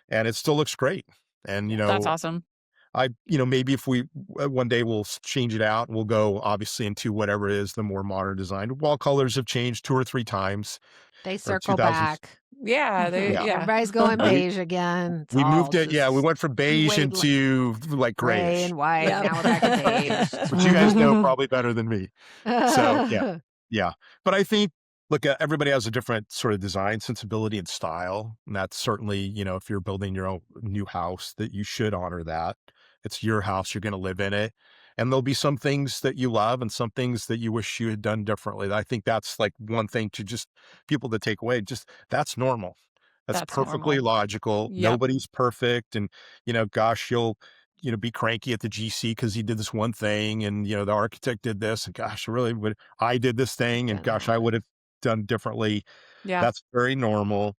and it still looks great. And, That's awesome. maybe if we one day we'll change it out, and we'll go obviously into whatever is the more modern design. Wall colors have changed 2 or 3 times. They Or circle 2000s. back. Yeah. Yeah. Everybody's going Yeah, beige again. It's we all moved it. Yeah, we just went from beige wait- into like gray grayish, and white. Yep. Now we're back to beige. which you guys know probably better than me. So yeah. But I think, look, everybody has a different sort of design sensibility and style, and that's certainly, if you're building your own new house, that you should honor that. It's your house, you're going to live in it, and there'll be some things that you love and some things that you wish you had done differently. I think that's like one thing to just people to take away. Just that's normal. That's That's perfectly normal. logical. Yep. Nobody's perfect, and gosh, you'll be cranky at the GC because he did this one thing, and the architect did this, and gosh, really, would I did this thing, and gosh, I would have done differently. Yeah. That's very normal.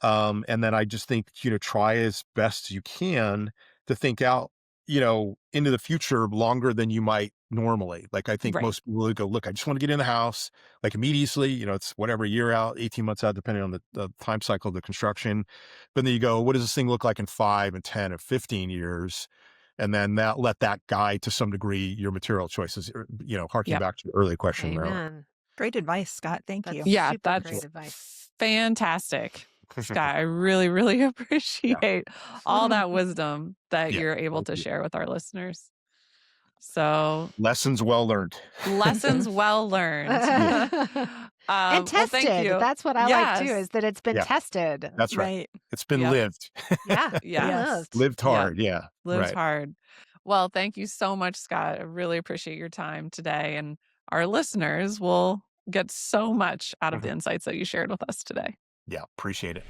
And then I just think, try as best you can to think out, into the future longer than you might normally. Like, I think Right. most people would go, look, I just want to get in the house, like, immediately, it's whatever, a year out, 18 months out, depending on the time cycle of the construction. But then you go, what does this thing look like in 5 and 10 and 15 years? And then let that guide to some degree your material choices, harking Yep. back to the earlier question there. Amen. Great advice, Scott. Thank That's you. Yeah, super that's great advice. fantastic. Scott, I really, really appreciate all that wisdom that Yeah, you're able thank to you. share with our listeners. So, Lessons well learned. lessons well learned. And Well, tested. thank you. That's what I like too, Yes. is that it's been Yeah. tested. That's right. Right. It's been Yep. lived. Yeah. Yes. Lived. Lived Yeah. hard. Yeah. Lives Right. hard. Well, thank you so much, Scott. I really appreciate your time today. And our listeners will get so much out of the insights that you shared with us today. Yeah. Appreciate it.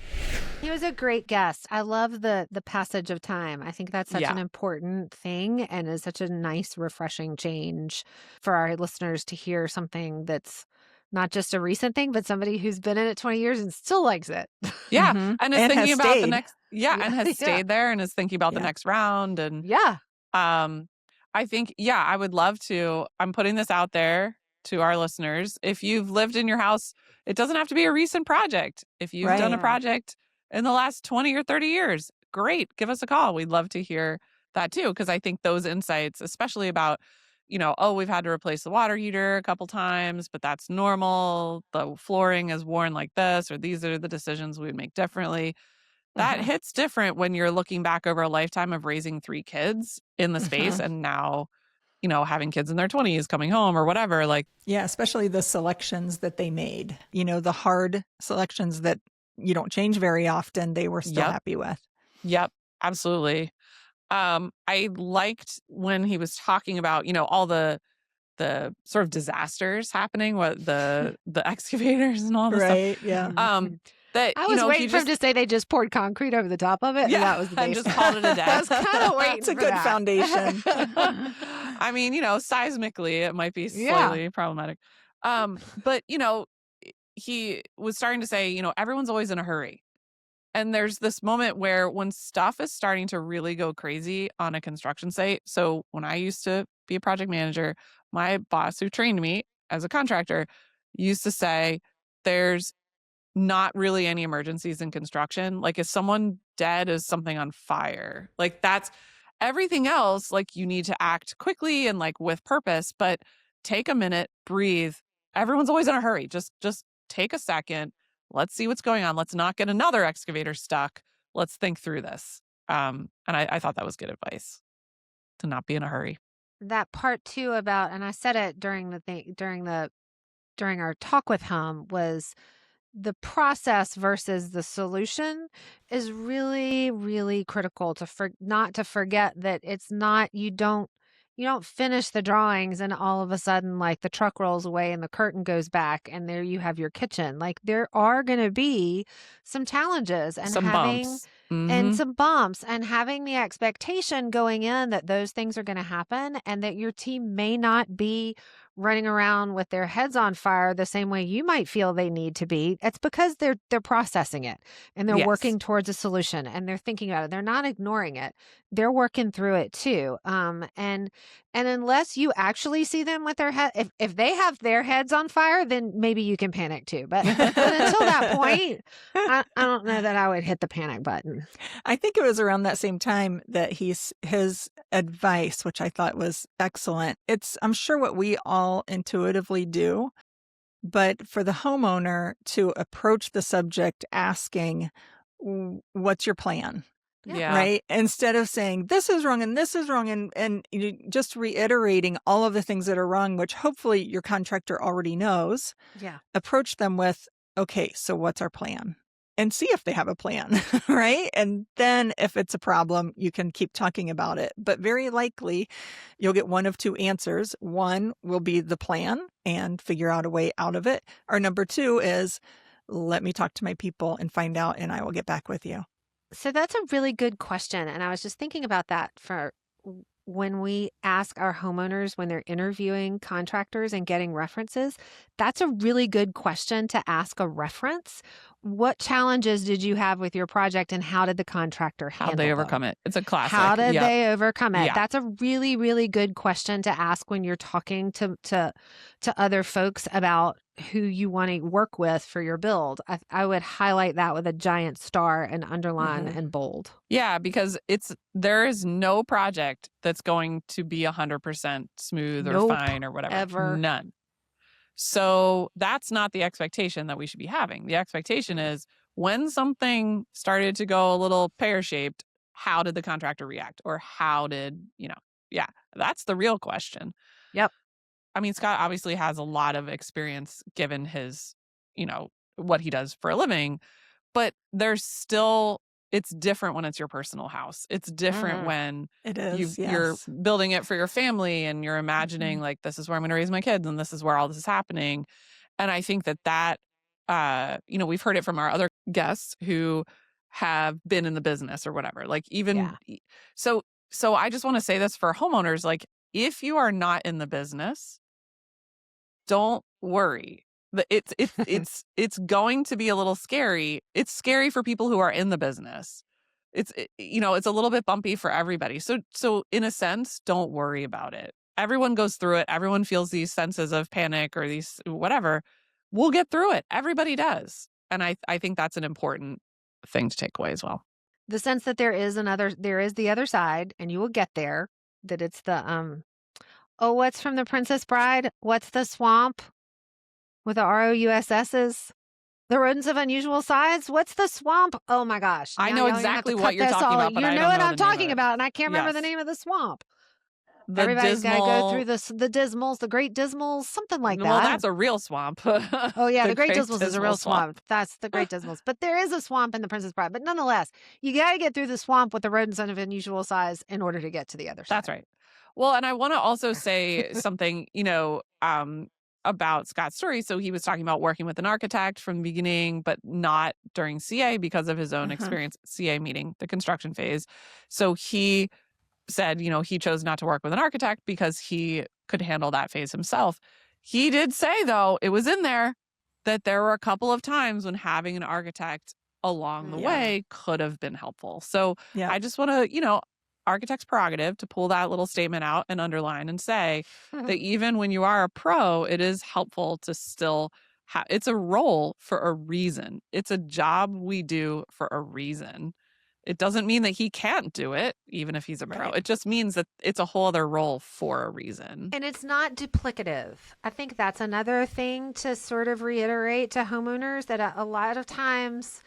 He was a great guest. I love the passage of time. I think that's such Yeah. an important thing and is such a nice, refreshing change for our listeners to hear something that's not just a recent thing, but somebody who's been in it 20 years and still likes it. Yeah. Mhm. And is And thinking has about the stayed. next, and has Yeah. stayed there and is thinking about the Yeah. next round. And Yeah. I think, I would love to. I'm putting this out there to our listeners. If you've lived in your house, it doesn't have to be a recent project. If you've done a Right. project in the last 20 or 30 years, great. Give us a call. We'd love to hear that too. Because I think those insights, especially about, oh, we've had to replace the water heater a couple times, but that's normal. The flooring is worn like this, or these are the decisions we would make differently. That hits different when you're looking back over a lifetime of raising 3 kids in the space and now, having kids in their 20s coming home or whatever. Like, Yeah, especially the selections that they made, the hard selections that you don't change very often, they were still happy with. Yep, absolutely. I liked when he was talking about, all the sort of disasters happening, what the excavators and all this Right, stuff. yeah. That I was waiting for him to say they just poured concrete over the top of it, and that was the and basement. just called it a day. I was kind of waiting It's a for good that. foundation. I mean, seismically, it might be slightly problematic. But, he was starting to say, everyone's always in a hurry. And there's this moment where when stuff is starting to really go crazy on a construction site. So when I used to be a project manager, my boss who trained me as a contractor used to say, there's not really any emergencies in construction. Like, is someone dead? Is something on fire? Like, that's everything else. Like, you need to act quickly and like with purpose, but take a minute, breathe. Everyone's always in a hurry. Just take a second. Let's see what's going on. Let's not get another excavator stuck. Let's think through this. And I thought that was good advice, to not be in a hurry. That part too about, and I said it during our talk with him, was the process versus the solution is really, really critical not to forget that it's not, you don't finish the drawings and all of a sudden like the truck rolls away and the curtain goes back and there you have your kitchen. Like, there are going to be some challenges and Some bumps. and some bumps, and having the expectation going in that those things are going to happen and that your team may not be running around with their heads on fire the same way you might feel they need to be. It's because they're processing it and they're working towards a solution and they're thinking about it. They're not ignoring it. They're working through it too. And unless you actually see them with their head, if they have their heads on fire, then maybe you can panic too. But until that point, I don't know that I would hit the panic button. I think it was around that same time that his advice, which I thought was excellent. I'm sure what we all intuitively do, but for the homeowner to approach the subject asking, what's your plan? Yeah. Right? Instead of saying, this is wrong and this is wrong, and just reiterating all of the things that are wrong, which hopefully your contractor already knows. Yeah. Approach them with, okay, so what's our plan? And see if they have a plan, right? And then if it's a problem, you can keep talking about it. But very likely, you'll get one of 2 answers. One will be the plan and figure out a way out of it. Or number 2 is, let me talk to my people and find out, and I will get back with you. So that's a really good question. And I was just thinking about that for when we ask our homeowners when they're interviewing contractors and getting references. That's a really good question to ask a reference. What challenges did you have with your project and how did the contractor handle How'd they them? overcome it? It's a classic. How did they overcome it? Yeah. That's a really, really good question to ask when you're talking to other folks about who you want to work with for your build. I would highlight that with a giant star and underline and bold. Yeah, because there is no project that's going to be 100% smooth or fine or whatever. Ever. None. So that's not the expectation that we should be having. The expectation is when something started to go a little pear-shaped, how did the contractor react? Or how did, that's the real question. Yep. I mean, Scott obviously has a lot of experience given his, what he does for a living, but there's still, it's different when it's your personal house. It's different when It is, you're building it for your family and you're imagining like, this is where I'm going to raise my kids and this is where all this is happening. And I think that, we've heard it from our other guests who have been in the business or whatever, like so I just want to say this for homeowners, like if you are not in the business, don't worry. It's going to be a little scary. It's scary for people who are in the business. It's a little bit bumpy for everybody. So in a sense, don't worry about it. Everyone goes through it. Everyone feels these senses of panic or these whatever. We'll get through it. Everybody does. And I think that's an important thing to take away as well. The sense that there is the other side and you will get there, that it's Oh, what's from The Princess Bride? What's the swamp with the ROUSS's? The rodents of unusual size? What's the swamp? Oh my gosh. I Now know y'all gonna have to exactly cut what you're this talking all- about, but You I know don't what know I'm the name of talking it. about, and I can't remember the Yes. name of the swamp. The Everybody's got to go through dismal. the dismals, the Great Dismals, something like Well, that. that's a real swamp. Oh yeah, the Great Dismals is a Dismal real swamp. That's the Great Dismals. But there is a swamp in The Princess Bride. But nonetheless, you got to get through the swamp with the rodents of unusual size in order to get to the other side. That's right. Well, and I want to also say something, about Scott's story. So he was talking about working with an architect from the beginning, but not during CA because of his own experience at CA, meeting the construction phase. So he said, he chose not to work with an architect because he could handle that phase himself. He did say, though, it was in there that there were a couple of times when having an architect along the way could have been helpful. So I just want to, architect's prerogative to pull that little statement out and underline and say that even when you are a pro, it is helpful to still it's a role for a reason. It's a job we do for a reason. It doesn't mean that he can't do it, even if he's a pro. It just means that it's a whole other role for a reason. And it's not duplicative. I think that's another thing to sort of reiterate to homeowners, that a lot of times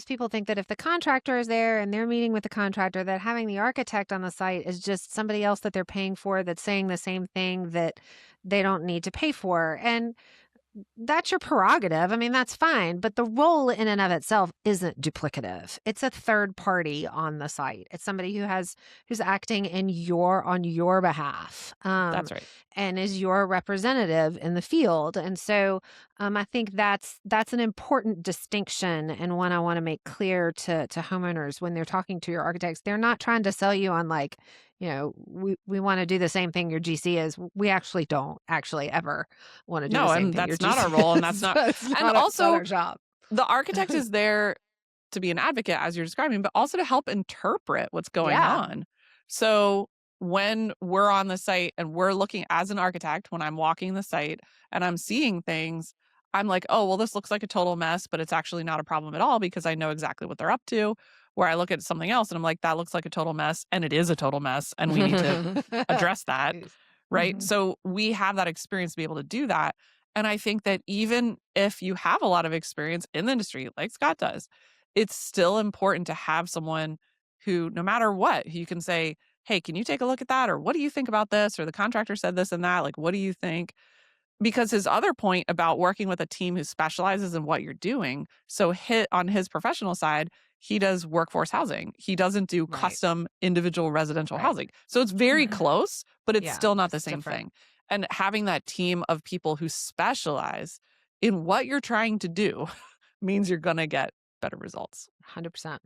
people think that if the contractor is there and they're meeting with the contractor, that having the architect on the site is just somebody else that they're paying for that's saying the same thing that they don't need to pay for. And that's your prerogative. I mean, that's fine. But the role in and of itself isn't duplicative. It's a third party on the site. It's somebody who's acting on your behalf. That's right. And is your representative in the field. And so I think that's an important distinction, and one I want to make clear to homeowners when they're talking to your architects. They're not trying to sell you on we want to do the same thing your GC is. We actually don't ever want to do the same thing your GC is. No, and that's not our role, and that's not. And also, our job. The architect is there to be an advocate, as you're describing, but also to help interpret what's going on. So when we're on the site and we're looking as an architect, when I'm walking the site and I'm seeing things, I'm like, oh, well, this looks like a total mess, but it's actually not a problem at all because I know exactly what they're up to. Where I look at something else and I'm like, that looks like a total mess, and it is a total mess, and we need to address that, right? So we have that experience to be able to do that. And I think that even if you have a lot of experience in the industry, like Scott does, it's still important to have someone who, no matter what, you can say, hey, can you take a look at that? Or what do you think about this? Or the contractor said this and that. Like, what do you think? Because his other point about working with a team who specializes in what you're doing, so on his professional side, he does workforce housing. He doesn't do custom individual residential housing. So it's very close, but it's still not the same thing. And having that team of people who specialize in what you're trying to do means you're going to get better results. 100%.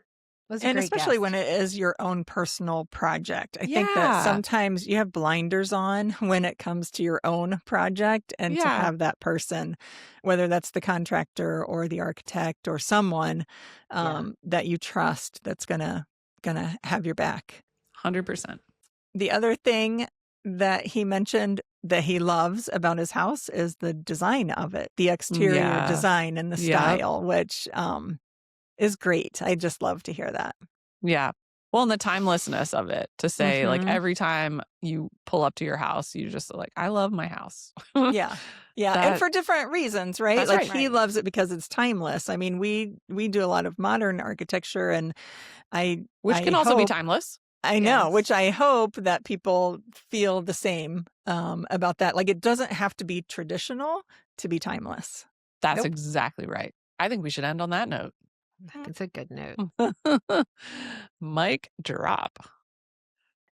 And especially when it is your own personal project. I think that sometimes you have blinders on when it comes to your own project, and to have that person, whether that's the contractor or the architect or someone that you trust, that's gonna have your back. 100%. The other thing that he mentioned that he loves about his house is the design of it, the exterior design and the style, which is great. I just love to hear that. Yeah. Well, and the timelessness of it, to say like every time you pull up to your house, you just like, I love my house. Yeah. And for different reasons, right? Like he loves it because it's timeless. I mean, we do a lot of modern architecture, and which can also be timeless. I know, which I hope that people feel the same about that. Like, it doesn't have to be traditional to be timeless. That's exactly right. I think we should end on that note. It's a good note. Mic drop.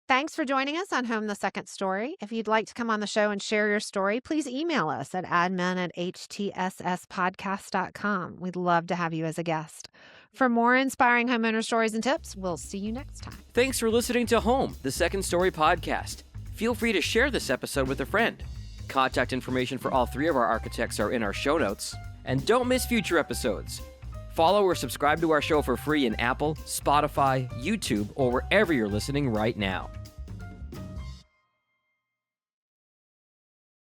Thanks for joining us on Home the Second Story. If you'd like to come on the show and share your story, please email us at admin@htsspodcast.com. We'd love to have you as a guest. For more inspiring homeowner stories and tips, we'll see you next time. Thanks for listening to Home, the Second Story podcast. Feel free to share this episode with a friend. Contact information for all three of our architects are in our show notes. And don't miss future episodes. Follow or subscribe to our show for free in Apple, Spotify, YouTube, or wherever you're listening right now.